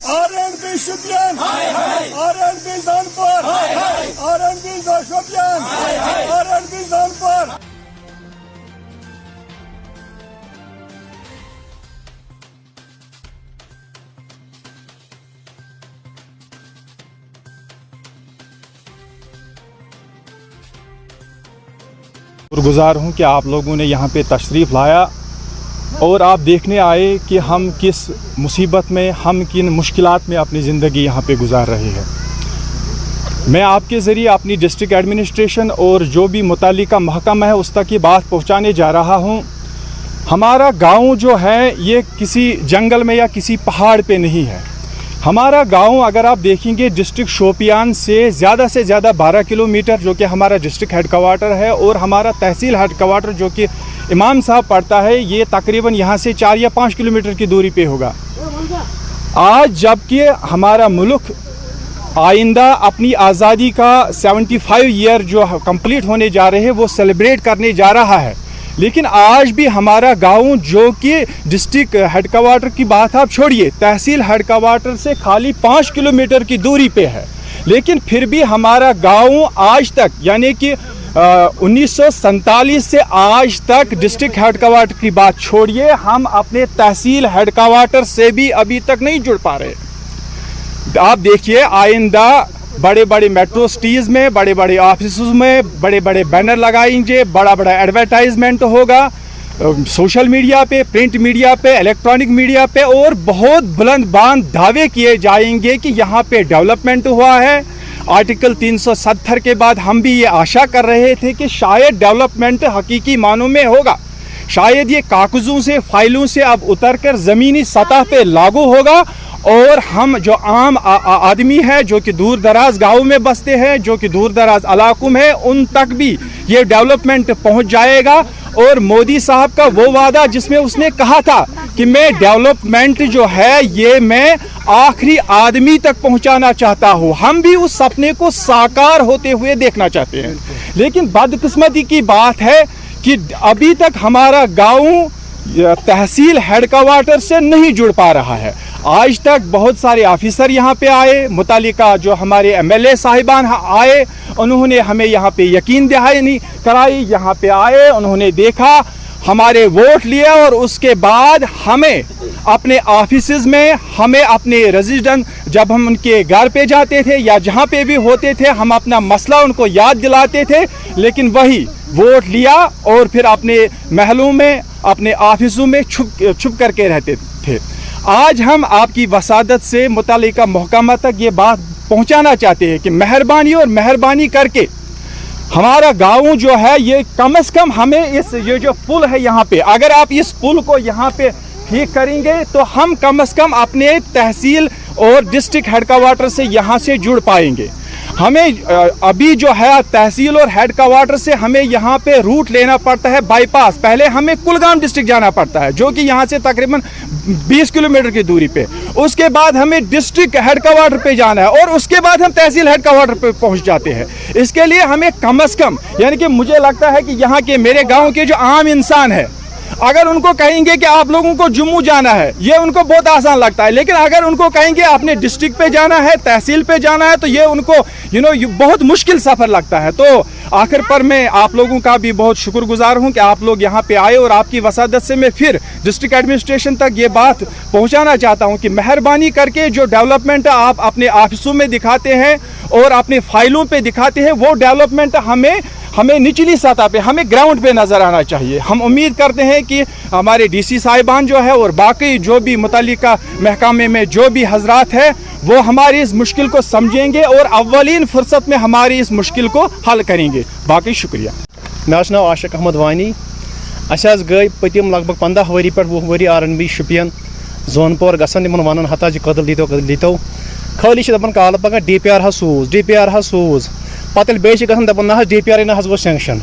R&B Shopyan, R&B Zanpur, R&B Shopyan, R&B Zanpur. शुक्रगुजार हूँ कि आप लोगों ने यहाँ पे तशरीफ़ लाया और आप देखने आए कि हम किस मुसीबत में, हम किन मुश्किलात में अपनी ज़िंदगी यहाँ पे गुजार रहे हैं। मैं आपके ज़रिए अपनी डिस्ट्रिक्ट एडमिनिस्ट्रेशन और जो भी मुतालिका महकमा है उस तक ये बात पहुँचाने जा रहा हूँ। हमारा गाँव जो है ये किसी जंगल में या किसी पहाड़ पे नहीं है। हमारा गांव अगर आप देखेंगे डिस्ट्रिक्ट शोपियान से ज़्यादा 12 किलोमीटर जो कि हमारा डिस्ट्रिक्ट हेड क्वार्टर है, और हमारा तहसील हेड क्वार्टर जो कि इमाम साहब पड़ता है ये तकरीबन यहाँ से 4 या 5 किलोमीटर की दूरी पे होगा। आज जबकि हमारा मुल्क आइंदा अपनी आज़ादी का 75 ईयर जो कंप्लीट होने जा रहे हैं वो सेलिब्रेट करने जा रहा है, लेकिन आज भी हमारा गांव जो कि डिस्ट्रिक्ट हेड क्वार्टर की बात आप छोड़िए, तहसील हेड क्वार्टर से खाली 5 किलोमीटर की दूरी पे है, लेकिन फिर भी हमारा गांव आज तक यानी कि 1947 से आज तक डिस्ट्रिक्ट हेड क्वार्टर की बात छोड़िए, हम अपने तहसील हेड क्वार्टर से भी अभी तक नहीं जुड़ पा रहे। आप देखिए आइंदा बड़े बड़े मेट्रो सिटीज़ में, बड़े बड़े ऑफिस में बड़े बड़े बैनर लगाएंगे, बड़ा बड़ा एडवर्टाइजमेंट होगा सोशल मीडिया पे, प्रिंट मीडिया पे, इलेक्ट्रॉनिक मीडिया पे, और बहुत बुलंद बांध दावे किए जाएंगे कि यहाँ पे डेवलपमेंट हुआ है। आर्टिकल 370 के बाद हम भी ये आशा कर रहे थे कि शायद डेवलपमेंट हकीकी मानों में होगा, शायद ये कागज़ों से, फाइलों से अब उतरकर ज़मीनी सतह पे लागू होगा, और हम जो आम आदमी है जो कि दूर दराज गाँव में बसते हैं, जो कि दूर दराज इलाकों में, उन तक भी ये डेवलपमेंट पहुंच जाएगा। और मोदी साहब का वो वादा जिसमें उसने कहा था कि मैं डेवलपमेंट जो है ये मैं आखिरी आदमी तक पहुंचाना चाहता हूं, हम भी उस सपने को साकार होते हुए देखना चाहते हैं। लेकिन बदकिस्मती की बात है कि अभी तक हमारा गाँव तहसील हेड क्वार्टर से नहीं जुड़ पा रहा है। आज तक बहुत सारे ऑफिसर यहाँ पे आए, मुतालिका जो हमारे MLA साहिबान आए, उन्होंने हमें यहाँ पे यकीन दहानी कराई, यहाँ पे आए, उन्होंने देखा, हमारे वोट लिया, और उसके बाद हमें अपने ऑफिसेज में, हमें अपने रेजिडेंट जब हम उनके घर पे जाते थे या जहाँ पे भी होते थे, हम अपना मसला उनको याद दिलाते थे, लेकिन वही वोट लिया और फिर अपने महलों में, अपने ऑफिसों में छुप करके रहते थे। आज हम आपकी वसादत से मुतालिका महकमा तक ये बात पहुंचाना चाहते हैं कि मेहरबानी करके हमारा गांव जो है ये कम से कम हमें ये जो पुल है यहाँ पे, अगर आप इस पुल को यहाँ पे ठीक करेंगे तो हम कम से कम अपने तहसील और डिस्ट्रिक्ट हेड क्वार्टर से यहाँ से जुड़ पाएंगे। हमें अभी जो है तहसील और हेड क्वार्टर से हमें यहाँ पे रूट लेना पड़ता है बाईपास, पहले हमें कुलगाम डिस्ट्रिक्ट जाना पड़ता है जो कि यहाँ से तकरीबन 20 किलोमीटर की दूरी पे, उसके बाद हमें डिस्ट्रिक्ट हेड क्वार्टर पे जाना है, और उसके बाद हम तहसील हेड क्वार्टर पे पहुँच जाते हैं। इसके लिए हमें कम से कम यानी कि मुझे लगता है कि यहाँ के मेरे गाँव के जो आम इंसान है, अगर उनको कहेंगे कि आप लोगों को जम्मू जाना है, ये उनको बहुत आसान लगता है, लेकिन अगर उनको कहेंगे अपने डिस्ट्रिक्ट पे जाना है, तहसील पे जाना है, तो ये उनको बहुत मुश्किल सफ़र लगता है। तो आखिर पर मैं आप लोगों का भी बहुत शुक्रगुजार हूं कि आप लोग यहाँ पे आए, और आपकी वसादत से मैं फिर डिस्ट्रिक्ट एडमिनिस्ट्रेशन तक ये बात पहुँचाना चाहता हूँ कि मेहरबानी करके जो डेवलपमेंट आप अपने ऑफिसों में दिखाते हैं और अपने फाइलों पे दिखाते हैं, वो डेवलपमेंट हमें निचली सतह पे, हमें ग्राउंड पे नज़र आना चाहिए। हम उम्मीद करते हैं कि हमारे DC साहिबान जो है और बाकी जो भी मुतालिका महकमे में जो भी हजरात है वो हमारी इस मुश्किल को समझेंगे और अव्वलीन फुर्सत में हमारी इस मुश्किल को हल करेंगे। बाकी शुक्रिया। मे नाव आशिक अहमद वानी। अस गई पतिम लगभग 15 वरी पे 20 वरी R&B शुपियन जोनपुर गसन वन हता कदल दीतो खाली दपान काल पका DPR सूज पत दपान ना DPR ना गो सेंक्शन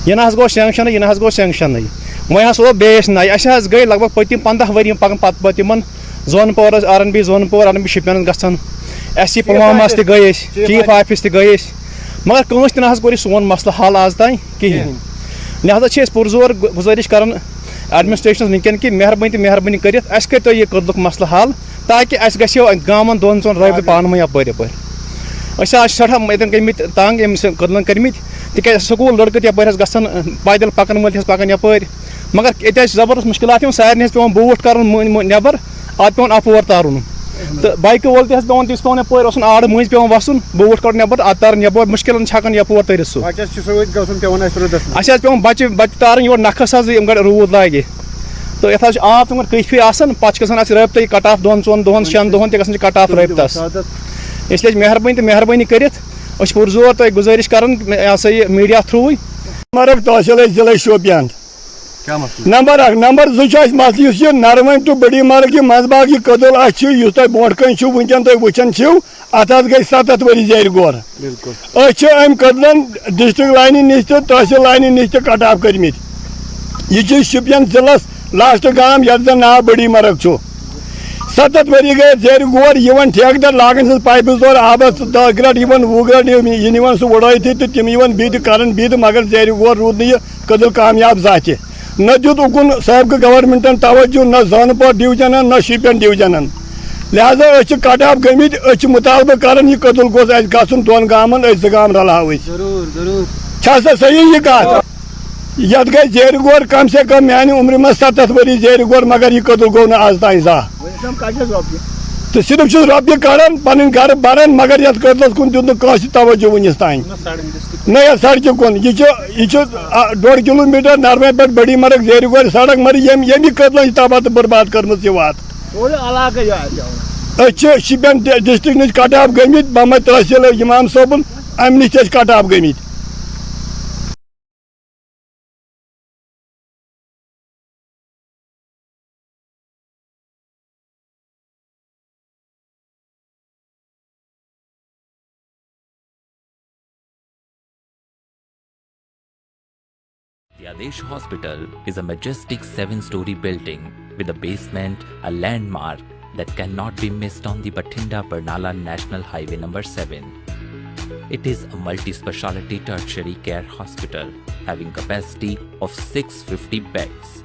यह गो सेंक्शन वह वो बेस नई अस गई लगभग पतिम 15 वरी पकान पतिम जोनपुर R&B जोनपुर शुपियन गसन SC पुलवामा गई चीफ ऑफिस गई मगर कंस ना कोर सोन मसला हल आज तान कहें लिहाजा पुरजोर गुजारिश कर एडमिनिस्ट्रेशन वनकन कि मेहरबानी कर करो यह कदलुक मसला हल تاکہ اس گژھو گامن دون ژون رٲبطہٕ پانہٕ ؤنۍ یپٲرۍ یپٲرۍ أسۍ حظ چھِ سٮ۪ٹھاہ ییٚتٮ۪ن گٔمٕتۍ تنٛگ أمۍ قتلن کٔرمٕتۍ تِکیازِ سکوٗل لڑکہٕ تہِ یپٲرۍ حظ گژھان پیدل پکن وٲلۍ حظ پکان یپٲرۍ مگر ییٚتہِ حظ چھِ زبردست مُشکلات یِوان سارنٕے حظ پیٚوان بوٗٹھ کرُن نیبر اتھ پیٚوان اپور تارُن تہٕ بایکہٕ وول تہِ حظ پیٚوان تِس پیٚوان یپٲرۍ وسُن آڑٕ مٔنٛزۍ پیٚوان وسُن بوٗٹھ کڑُن نیبر اتھ تارُن یپٲرۍ مُشکلن چھِ ہٮ۪کان یپور تٔرِتھ سُہ اَسہِ حظ پیٚوان بچہِ تارٕنۍ یور نکھس حظ ییٚمہِ گڑِ روٗد لاگہِ تہٕ یتھ حظ چھُ آب تِمن کٲفی آسان پتہٕ چھِ گژھان اَسہِ رٲبطہٕ کٹ آف 2-4 دۄہن 6 دۄہن تہِ گژھان چھِ کٹ آف رٲبطس اسلیے مہربٲنی کٔرِتھ أسۍ چھِ پُرزور تۄہہِ گُزٲرِش کران یہِ ہسا یہِ میٖڈیا تھروٗوٕے مرگ تحصیل ضلع شوپیان نمبر 1 نمبر 2 چھُ مسلہٕ یُس یہِ نروٲنۍ ٹو بڑی مرگ یہِ منٛز باغ یہِ کٔدٕل اَسہِ چھُ یُس تۄہہِ برونٛٹھ کَنۍ چھُو وٕنکیٚن تُہۍ وٕچھان چھِو اتھ حظ گٔے 7 ؤری زیرِ غور أسۍ چھِ امہِ کٔدلن ڈسٹرک لاینہِ نِش تہٕ تحصیل لاینہِ نِش تہِ کٹ آف کٔرمٕتۍ یہِ چھُ شُپین ضلعس لاسٹ گام یتھ زن ناو بڑی مرگ چھُ 7 ؤری گٔے زیرِ غور یِوان ٹھیکہٕ دار لاگان چھِس پایپہٕ زور آبس 10 گرٹ یِوان 20 گرٹ یہِ نِوان سُہ وُڑٲیتھٕے تہٕ تِم یِوان بیٚیہِ تہِ کران بیٚیہِ تہِ مگر زیرِ غور روٗد نہٕ یہِ کٔدٕل کامیاب زانٛہہ تہِ نہ دیُت اُکُن سٲبقہٕ گورمنٹن توجہ نہ زانپور ڈِوجنن نہ شُپین ڈِوجنن لہذا أسۍ چھِ کٹ آف گٔمٕتۍ أسۍ چھِ مُطالبہٕ کران یہِ کٔدٕل گوٚژھ اَسہِ گژھُن 2 گامن أسۍ 2 گام رلاوو أسۍ چھا سا صحیح یہِ کتھ یتھ گٔے زیرِ غور کم سے کم میانہِ عمرِ منٛز 7 ؤری زیرِ غور مگر یہِ کٔدٕل گوٚو نہٕ آز تانۍ زانٛہہ تہٕ صرف چھُس رۄپیہِ کڑان پنٕنۍ گرٕ بران مگر یتھ کٔدلس کُن دیُت نہٕ کٲنٛسہِ توجہ وُنِس تانۍ نہ یتھ سڑکہِ کُن یہِ چھُ 1.5 کِلوٗمیٖٹر نروٲنۍ پٮ۪ٹھ بڑی مرگ زیرِ غورِ سڑک مگر ییٚمہِ کٔدلن چھِ تباہ تہٕ برباد کٔرمٕژ یہِ وتھ أسۍ چھِ شُپین ڈسٹرک نِش کٹ آف گٔمٕتۍ محمد تحصیل اِمام صٲبُن امہِ نِش تہِ ٲسۍ کٹ آف گٔمٕتۍ The Adesh Hospital is a majestic 7-story building with a basement, a landmark that cannot be missed on the Bathinda-Barnala National Highway number 7. It is a multi-speciality tertiary care hospital having capacity of 650 beds.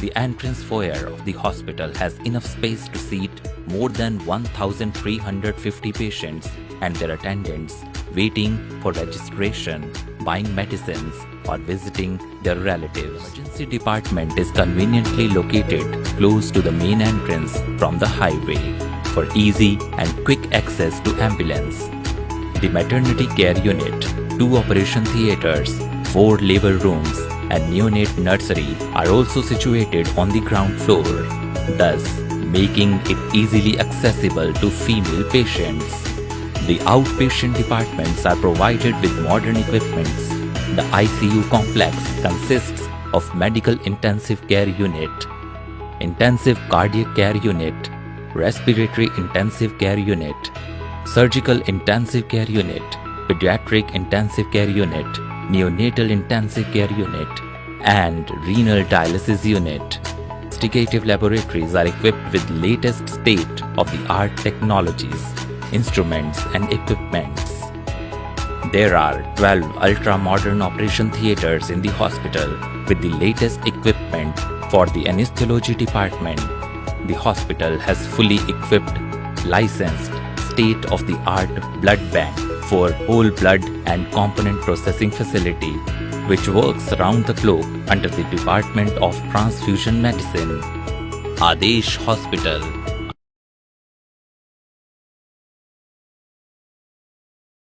The entrance foyer of the hospital has enough space to seat more than 1,350 patients and their attendants waiting for registration, buying medicines, or visiting their relatives. The emergency department is conveniently located close to the main entrance from the highway for easy and quick access to ambulance. The maternity care unit, 2 operation theaters, 4 labor rooms, and neonate nursery are also situated on the ground floor, thus making it easily accessible to female patients. The outpatient departments are provided with modern equipments. The ICU complex consists of medical intensive care unit, intensive cardiac care unit, respiratory intensive care unit, surgical intensive care unit, pediatric intensive care unit, neonatal intensive care unit, and renal dialysis unit. Investigative laboratories are equipped with latest state-of-the-art technologies, instruments and equipments. There are 12 ultra-modern operation theaters in the hospital with the latest equipment for the anesthesiology department. The hospital has fully equipped, licensed, state-of-the-art blood bank for whole blood and component processing facility, which works around the clock under the Department of Transfusion Medicine. Adesh Hospital,